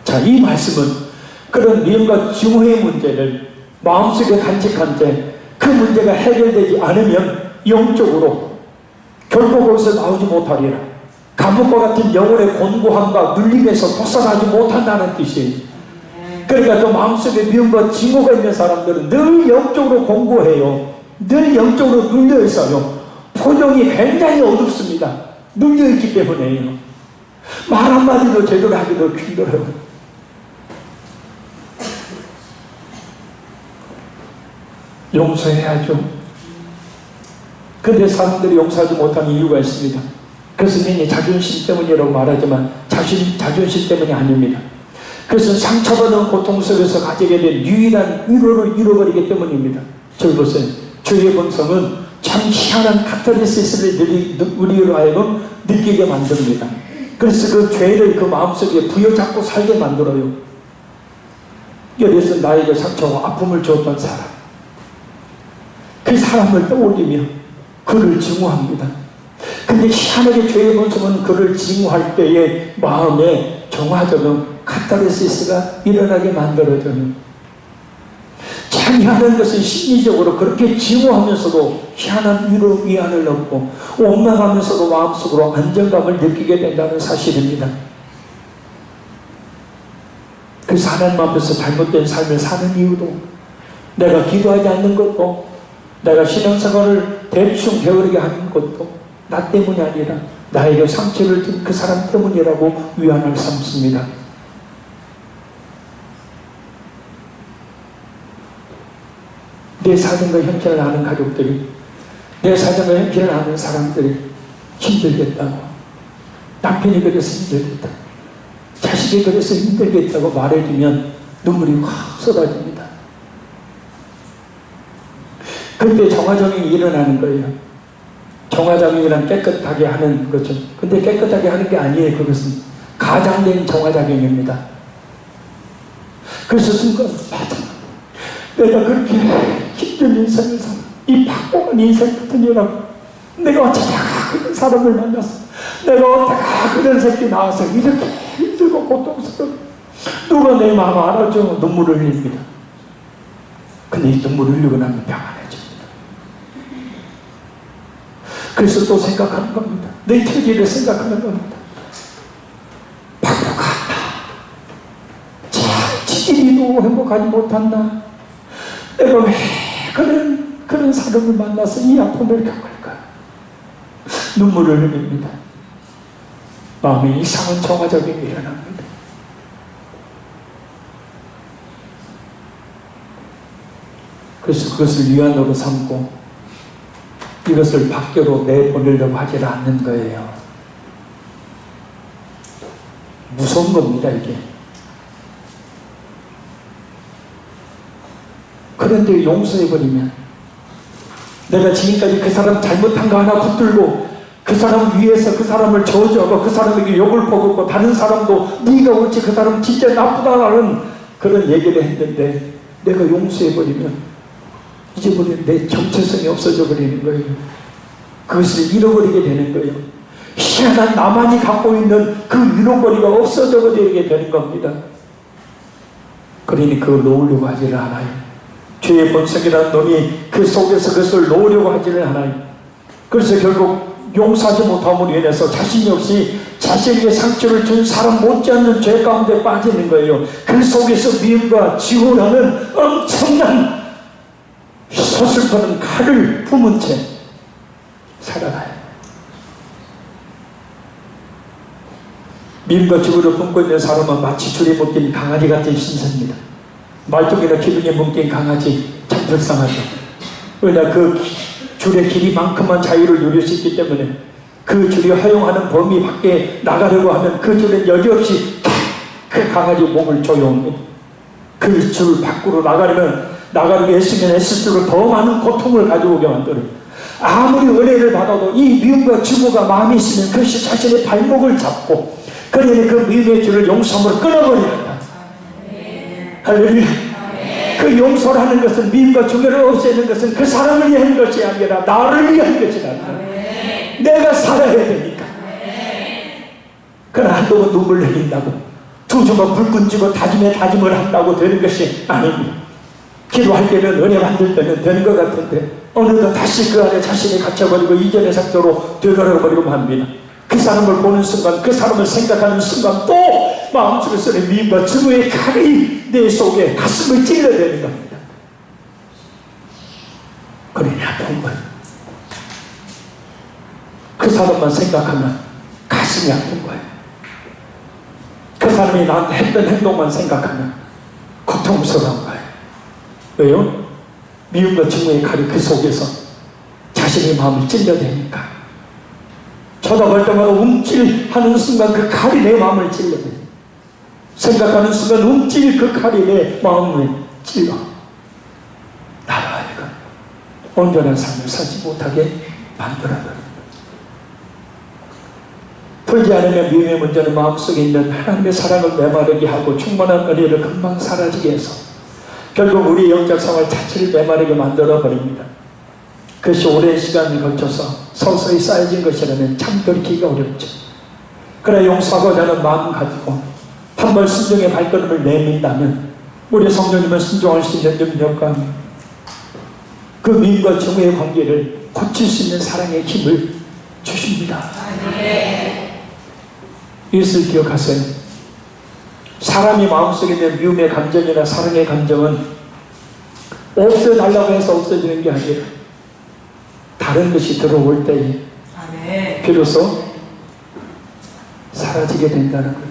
자, 이 말씀은 그런 미움과 증오의 문제를 마음속에 간직한 채 그 문제가 해결되지 않으면 영적으로 결코 거기서 나오지 못하리라. 감옥과 같은 영혼의 곤고함과 눌림에서 벗어나지 못한다는 뜻이에요. 그러니까 그 마음속에 미움과 증오가 있는 사람들은 늘 영적으로 공고해요. 늘 영적으로 눌려있어요. 표정이 굉장히 어둡습니다. 눌려있기 때문에요. 말 한마디도 제대로 하기도 힘들어요. 용서해야죠. 근데 사람들이 용서하지 못하는 이유가 있습니다. 그래서 괜히 자존심 때문이라고 말하지만 자존심 때문이 아닙니다. 그래서 상처받은 고통 속에서 가지게 된 유일한 위로를 잃어버리기 때문입니다. 저희 보세요. 죄의 본성은 참 희한한 카타르시스를 우리로 하여금 느끼게 만듭니다. 그래서 그 죄를 그 마음속에 부여잡고 살게 만들어요. 그래서 나에게 상처와 아픔을 주었던 사람, 그 사람을 떠올리며 그를 증오합니다. 근데 희한하게 죄의 본성은 그를 증오할 때에 마음에 정화적인 카타르시스가 일어나게 만들어져요. 참 희한한 것은 심리적으로 그렇게 증오하면서도 희한한 위로 위안을 얻고 원망하면서도 마음속으로 안정감을 느끼게 된다는 사실입니다. 그래서 하나님 앞에서 잘못된 삶을 사는 이유도, 내가 기도하지 않는 것도, 내가 신앙생활을 대충 게으르게 하는 것도 나 때문이 아니라 나에게 상처를 준 그 사람 때문이라고 위안을 삼습니다. 내 사정과 형편을 아는 가족들이, 내 사정과 형편을 아는 사람들이 힘들겠다고, 남편이 그래서 힘들겠다, 자식이 그래서 힘들겠다고 말해주면 눈물이 확 쏟아집니다. 그때 정화정이 일어나는 거예요. 정화작용이란 깨끗하게 하는 거죠. 근데 깨끗하게 하는 게 아니에요. 그것은 가장된 정화작용입니다. 그래서 순간, 맞아, 내가 그렇게 힘든 인생을 살아, 이 박복한 인생 같은 이라고, 내가 어쩌다가 그런 사람을 만났어, 내가 어쩌다가 그런 새끼 나와서 이렇게 힘들고 고통스러워, 누가 내 마음 알아줘. 눈물을 흘립니다. 근데 이 눈물을 흘리고 나면 평안해집니다. 그래서 또 생각하는 겁니다. 내 처지를 생각하는 겁니다. 박복하다, 참 지지리도 행복하지 못한다, 내가 왜 그런 사람을 만나서 이 아픔을 겪을까. 눈물을 흘립니다. 마음에 이상한 정화적인 게 일어납니다. 그래서 그것을 위안으로 삼고 이것을 밖으로 내보내려고 하지 않는 거예요. 무서운 겁니다, 이게. 그런데 용서해버리면, 내가 지금까지 그 사람 잘못한 거 하나 붙들고 그 사람 위해서 그 사람을 저주하고 그 사람에게 욕을 퍼붓고 다른 사람도 네가 옳지 그 사람 진짜 나쁘다라는 그런 얘기를 했는데, 내가 용서해버리면 잊어버리는 내 정체성이 없어져 버리는 거예요. 그것을 잃어버리게 되는 거예요. 희한한 나만이 갖고 있는 그 잃어버리가 없어져 버리게 되는 겁니다. 그러니 그걸 놓으려고 하지를 않아요. 죄의 본성이라는 놈이 그 속에서 그것을 놓으려고 하지를 않아요. 그래서 결국 용서하지 못함으로 인해서 자신이 없이 자신에게 상처를 준 사람 못지않는 죄 가운데 빠지는 거예요. 그 속에서 미움과 증오라는 엄청난 서슬퍼는 칼을 품은 채 살아가요. 미움과 증오를 품고 있는 사람은 마치 줄에 묶인 강아지 같은 신세입니다. 말뚝이나 기둥에 묶인 강아지, 참 불쌍하죠. 왜냐, 그 줄의 길이만큼만 자유를 누릴 수 있기 때문에 그 줄이 허용하는 범위 밖에 나가려고 하면 그 줄은 여지없이 그 강아지 목을 조여옵니다. 그 줄 밖으로 나가려고 애쓰면 애쓸수록 더 많은 고통을 가져오게 만들어요. 아무리 은혜를 받아도 이 미움과 증오가 마음에 있으면 그것이 자신의 발목을 잡고 그러니 그 미움의 줄을 용서함으로 끊어버린다. 할렐루야. 그 용서라는 것은 미움과 증오를 없애는 것은 그 사람을 위한 것이 아니라 나를 위한 것이다. 내가 살아야 되니까. 그러나 한동안 눈물 흘린다고 두 주먹 불끈 쥐고 다짐을 한다고 되는 것이 아닙니다. 기도할 때는 은혜 받을 때는 되는 것 같은데 어느덧 다시 그 안에 자신이 갇혀버리고 이전의 상태로 되돌아버리고 합니다. 그 사람을 보는 순간, 그 사람을 생각하는 순간 또 마음속에서는 미움과 증오의 칼이 내 속에 가슴을 찔러대는 겁니다. 그러니 아픈 거예요. 그 사람만 생각하면 가슴이 아픈 거예요. 그 사람이 나한테 했던 행동만 생각하면 고통스러운 거예요. 왜요? 미움과 증오의 칼이 그 속에서 자신의 마음을 찔러대니까. 쳐다볼 때마다 움찔하는 순간 그 칼이 내 마음을 찔러대. 생각하는 순간 움찔 그 칼이 내 마음을 찔러. 나로 하여금 온전한 삶을 살지 못하게 만들어버려. 풀지 않으면 미움의 문제는 마음속에 있는 하나님의 사랑을 메마르게 하고 충만한 은혜를 금방 사라지게 해서 결국 우리의 영적 생활 자체를 메마르게 만들어버립니다. 그것이 오랜 시간을 거쳐서 서서히 쌓여진 것이라면 참 돌이키기가 어렵죠. 그러나 용서하고자 하는 마음 가지고 한번 순종의 발걸음을 내민다면 우리 성령님은 순종할 수 있는 능력과 그 미움과 증오의 관계를 고칠 수 있는 사랑의 힘을 주십니다. 이것을 기억하세요. 사람이 마음속에 있는 미움의 감정이나 사랑의 감정은 없애달라고 해서 없어지는 게 아니라 다른 것이 들어올 때에 비로소 사라지게 된다는 거예요.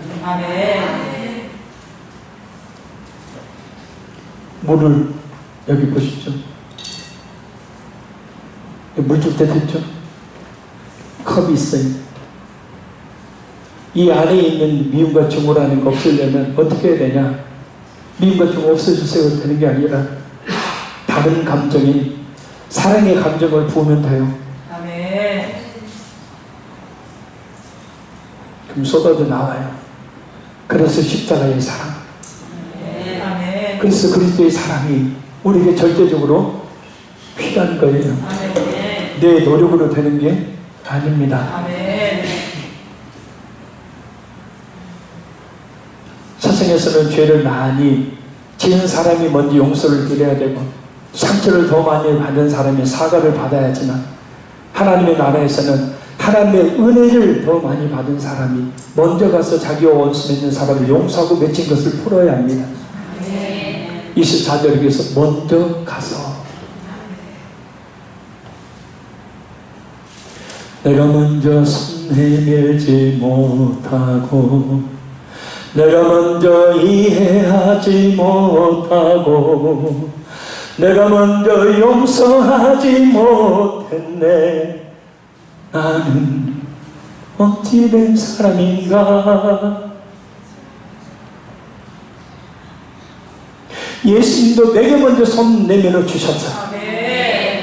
물을 여기 보십시오. 물 줄 때 됐죠? 컵이 있어요. 이 안에 있는 미움과 증오라는 거 없애려면 어떻게 해야 되냐? 미움과 증오 없애주세요 되는 게 아니라 다른 감정인 사랑의 감정을 부으면 돼요. 그럼 쏟아져 나와요. 그래서 십자가의 사랑. 그래서 그리스도의 사랑이 우리에게 절대적으로 필요한 거예요. 내 노력으로 되는 게 아닙니다. 세상에서는 죄를 많이 지은 사람이 먼저 용서를 드려야 되고 상처를 더 많이 받은 사람이 사과를 받아야지만 하나님의 나라에서는 하나님의 은혜를 더 많이 받은 사람이 먼저 가서 자기와 원수 맺는 사람을 용서하고 맺힌 것을 풀어야 합니다. 24절에서 먼저 가서 내가 먼저 손 내밀지 못하고 내가 먼저 이해하지 못하고 내가 먼저 용서하지 못했네. 나는 어찌 된 사람인가. 예수님도 내게 먼저 손 내밀어 주셨어.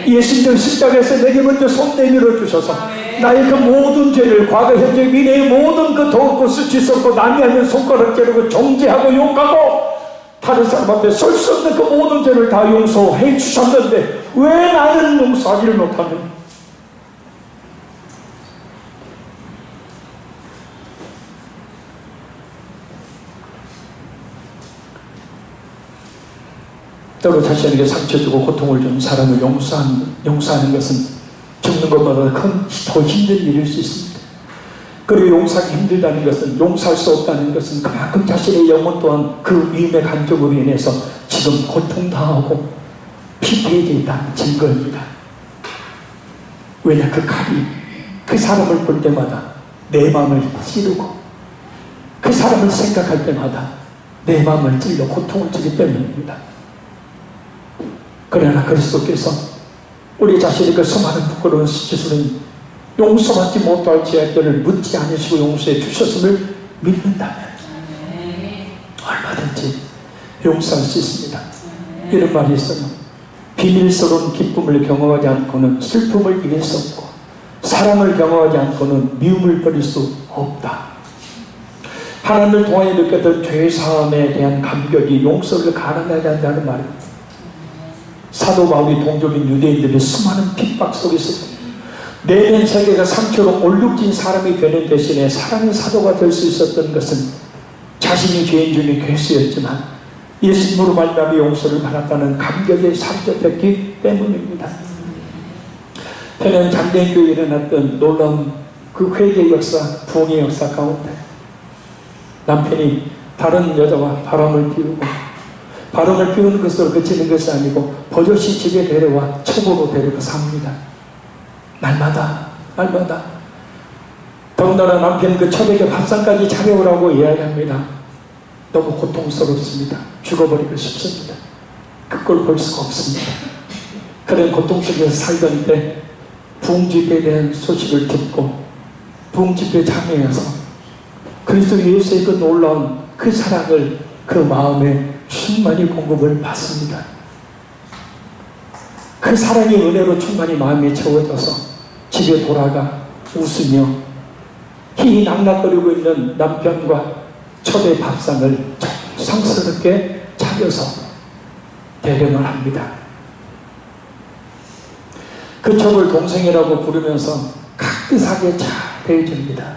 예수님도 십자가에서 내게 먼저 손 내밀어 주셔서 나의 그 모든 죄를 과거 현재 미래의 모든 그 더럽고 수치스럽고 남이 아닌 손가락 자르고 정죄하고 욕하고 다른 사람 앞에 설 수 없는 그 모든 죄를 다 용서해 주셨는데 왜 나는 용서하지를 못하느냐. 때로 자신에게 상처 주고 고통을 준 사람을 용서하는 것은 죽는 것보다 더 힘든 일일 수 있습니다. 그리고 용서하기 힘들다는 것은 용서할 수 없다는 것은 그만큼 자신의 영혼 또한 그 미움의 감정으로 인해서 지금 고통당하고 피폐해져 있다는 증거입니다. 왜냐, 그 칼이 그 사람을 볼 때마다 내 마음을 찌르고 그 사람을 생각할 때마다 내 마음을 찔러 고통을 주기 때문입니다. 그러나 그리스도께서 우리 자신의 그 수많은 부끄러운 실수는 용서받지 못할 죄악들을 묻지 않으시고 용서해 주셨음을 믿는다면 얼마든지 용서할 수 있습니다. 이런 말이 있어요. 비밀스러운 기쁨을 경험하지 않고는 슬픔을 이길 수 없고, 사랑을 경험하지 않고는 미움을 버릴 수 없다. 하나님을 통하여 느꼈던 죄사함에 대한 감격이 용서를 가능하게 한다는 말입니다. 사도 바울이 동족인 유대인들의 수많은 핍박 속에서 내면 세계가 상처로 얼룩진 사람이 되는 대신에 사랑의 사도가 될 수 있었던 것은 자신이 죄인 중에 괴수였지만 예수님으로 말미암아 용서를 받았다는 감격에 사로잡혔기 때문입니다. 편한 장대교회에 일어났던 놀라운 그 회개 역사, 부흥의 역사 가운데 남편이 다른 여자와 바람을 피우고, 바람을 피우는 것으로 그치는 것이 아니고 버젓이 집에 데려와 첩으로 데려가 삽니다. 날마다 더군다나 남편 그 첩에게 밥상까지 차려오라고 이야기합니다. 너무 고통스럽습니다. 죽어버리고 싶습니다. 그걸 볼 수가 없습니다. 그런 고통 속에서 살던 때 부흥집회에 대한 소식을 듣고 부흥집회에 참여해서 그리스도 예수의 그 놀라운 그 사랑을 그 마음에 충만히 공급을 받습니다. 그 사랑의 은혜로 충만히 마음이 채워져서 집에 돌아가 웃으며 희희낙낙거리고 있는 남편과 첩의 밥상을 정성스럽게 차려서 대령을 합니다. 그 첩을 동생이라고 부르면서 깍듯하게 잘 대해줍니다.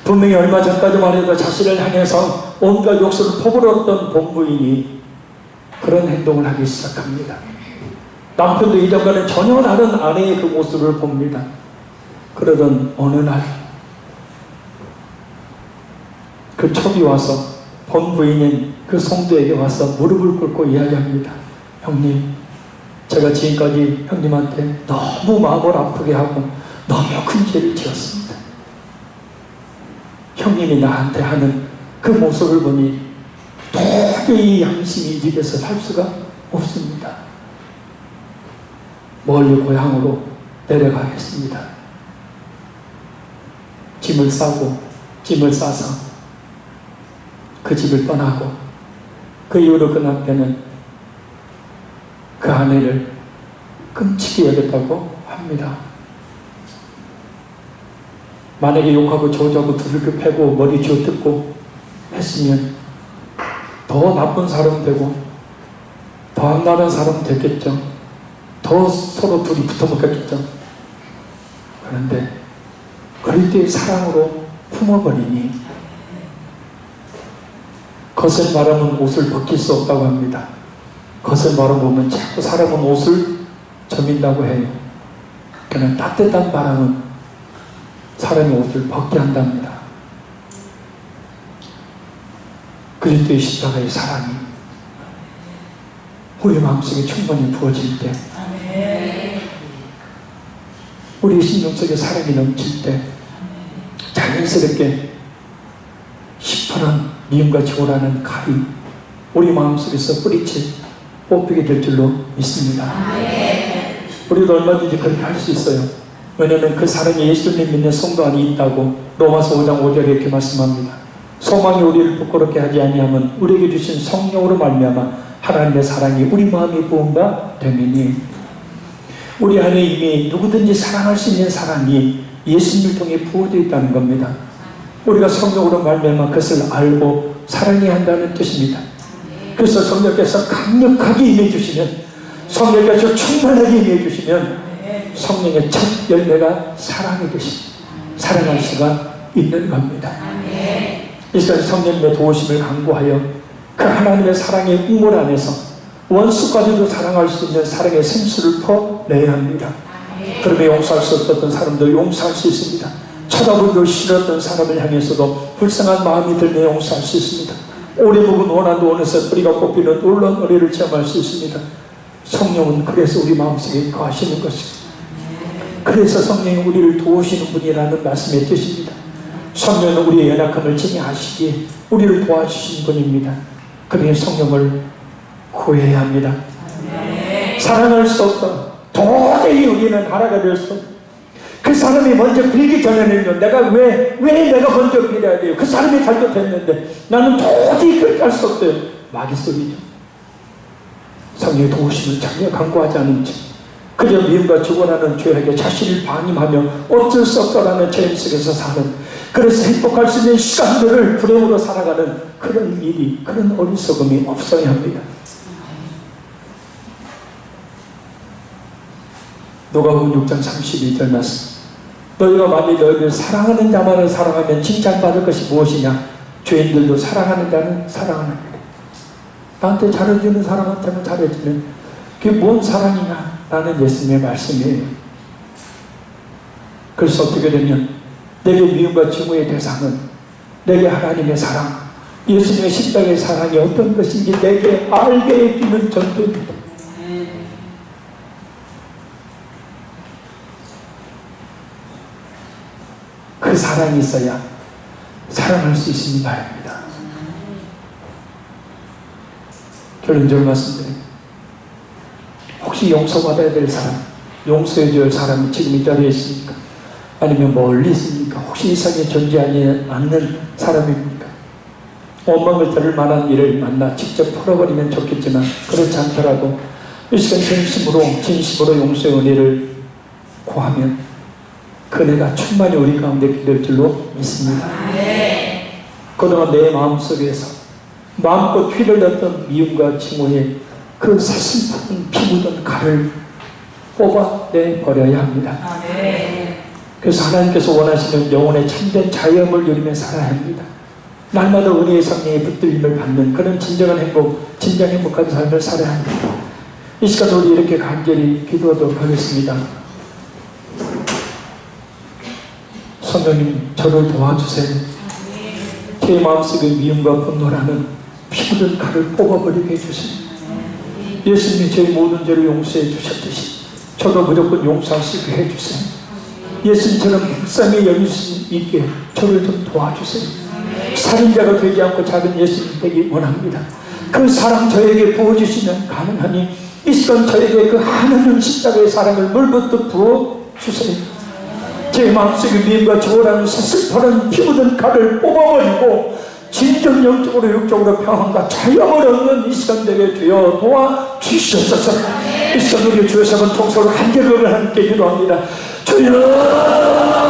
분명히 얼마 전까지만 해도 자신을 향해서 온갖 욕설을 퍼부었던 본부인이 그런 행동을 하기 시작합니다. 남편도 이전과는 전혀 다른 아내의 그 모습을 봅니다. 그러던 어느 날 그 첩이 와서 본부인인 그 성도에게 와서 무릎을 꿇고 이야기합니다. 형님, 제가 지금까지 형님한테 너무 마음을 아프게 하고 너무 큰 죄를 지었습니다. 형님이 나한테 하는 그 모습을 보니 도저히 양심이 이 집에서 살 수가 없습니다. 멀리 고향으로 내려가겠습니다. 짐을 싸서 그 집을 떠나고, 그 이후로 그 남편은 그 아내를 끔찍히 여겼다고 합니다. 만약에 욕하고 저주하고 두들겨 패고 머리 쥐어뜯고 했으면 더 나쁜 사람 되고 더 악랄한 사람 됐겠죠. 더 서로 둘이 붙어먹겠죠. 그런데 그럴 때의 사랑으로 품어버리니 겉을 바라면 옷을 벗길 수 없다고 합니다. 겉을 바라보면 자꾸 사람은 옷을 저민다고 해요. 그러나 따뜻한 바람은 사람의 옷을 벗게 한답니다. 그리스도의 십자가의 사랑이 우리 마음속에 충분히 부어질 때, 우리 심령 속에 사랑이 넘칠 때 자연스럽게 시퍼런 미움과 증오라는 칼이 우리 마음속에서 뿌리채 뽑히게 될 줄로 믿습니다. 우리도 얼마든지 그렇게 할 수 있어요. 왜냐하면 그 사랑이 예수님 믿는 성도 안에 있다고 로마서 5장 5절에 이렇게 말씀합니다. 소망이 우리를 부끄럽게 하지 아니하면 우리에게 주신 성령으로 말미암아 하나님의 사랑이 우리 마음에 부음바 되느니, 우리 안에 이미 누구든지 사랑할 수 있는 사랑이 예수님을 통해 부어져 있다는 겁니다. 우리가 성령으로 말미암아 그것을 알고 사랑해야 한다는 뜻입니다. 그래서 성령께서 강력하게 임해주시면, 성령께서 충만하게 임해주시면 성령의 첫 열매가 사랑이 되십니다. 사랑할 수가 있는 겁니다. 이 시간 성령님의 도우심을 강구하여 그 하나님의 사랑의 우물 안에서 원수까지도 사랑할 수 있는 사랑의 생수를 퍼내야 합니다. 그러면 용서할 수 없었던 사람들 용서할 수 있습니다. 쳐다보기도 싫었던 사람을 향해서도 불쌍한 마음이 들며 용서할 수 있습니다. 오래 묵은 원한도 원에서 뿌리가 뽑히는 놀라운 은혜를 체험할 수 있습니다. 성령은 그래서 우리 마음속에 거하시는 것입니다. 그래서 성령이 우리를 도우시는 분이라는 말씀의 뜻입니다. 성령은 우리의 연약함을 증명하시기에 우리를 도와주신 분입니다. 그러니 성령을 구해야 합니다. 사랑할 수 없다. 도저히 우리는 하나가 될 수 없다. 그 사람이 먼저 빌기 전에는 내가 왜 내가 먼저 빌어야 돼요? 그 사람이 잘못했는데 나는 도저히 그렇게 할 수 없어요. 마귀 소리죠. 성령의 도우심을 전혀 간구하지 않은 채 그저 미움과 죽어나는 죄에게 자신을 방임하며 어쩔 수 없다라는 체험 속에서 사는, 그래서 행복할 수 있는 시간들을 불행으로 살아가는 그런 일이, 그런 어리석음이 없어야 합니다. 누가복음 6장 32절 말씀. 너희가 만일 너희를 사랑하는 자만을 사랑하면 칭찬받을 것이 무엇이냐? 죄인들도 사랑하는 자는 사랑하는 거예요. 나한테 잘해주는 사람한테만 잘해주면 그게 뭔 사랑이냐? 라는 예수님의 말씀이에요. 그래서 어떻게 되면 내게 미움과 증오의 대상은 내게 하나님의 사랑, 예수님의 십자가의 사랑이 어떤 것인지 내게 알게 해주는 전도입니다. 그 사랑이 있어야 사랑할 수 있으니 말입니다. 결론적으로 말씀드립니다. 혹시 용서받아야 될 사람, 용서해 줄 사람이 지금 이 자리에 있습니까? 아니면 멀리 있습니까? 혹시 이 세상에 존재하지 않는 사람입니까? 원망을 들을 만한 일을 만나 직접 풀어버리면 좋겠지만 그렇지 않더라도 이 시간 진심으로 용서의 은혜를 구하면 그 은혜가 충만히 우리 가운데 기댈 줄로 믿습니다. 그동안 내 마음속에서 마음껏 피를 냈던 미움과 증오의 그 사슬픈 피 묻은 칼을 뽑아내버려야 합니다. 그래서 하나님께서 원하시는 영혼의 참된 자유함을 누리며 살아야 합니다. 날마다 은혜의 성령의 붙들림을 받는 그런 진정한 행복, 진정 행복한 삶을 살아야 합니다. 이 시간 우리 이렇게 간절히 기도하도록 하겠습니다. 성령님, 저를 도와주세요. 제 마음속에 미움과 분노라는 피 묻은 칼을 뽑아버리게 해주세요. 예수님이 저희 모든 죄를 용서해 주셨듯이 저도 무조건 용서할 수 있게 해주세요. 예수님처럼 불쌍히 여길 수 있게 저를 좀 도와주세요. 살인자가 되지 않고 작은 예수님 되기 원합니다. 그 사랑 저에게 부어주시면 가능하니 이 시간 저에게 그 하나님 십자가의 사랑을 물부터 부어주세요. 제 마음속에 미움과 저라는 슬퍼는 피 묻은 칼을 뽑아버리고 진정 영적으로 육적으로 평안과 자유함을 얻는 이 시간 되게 주여 도와주시옵소서. 이 시간 우리 주의 sab은 통솔을 한결을 함께 기도합니다. 주여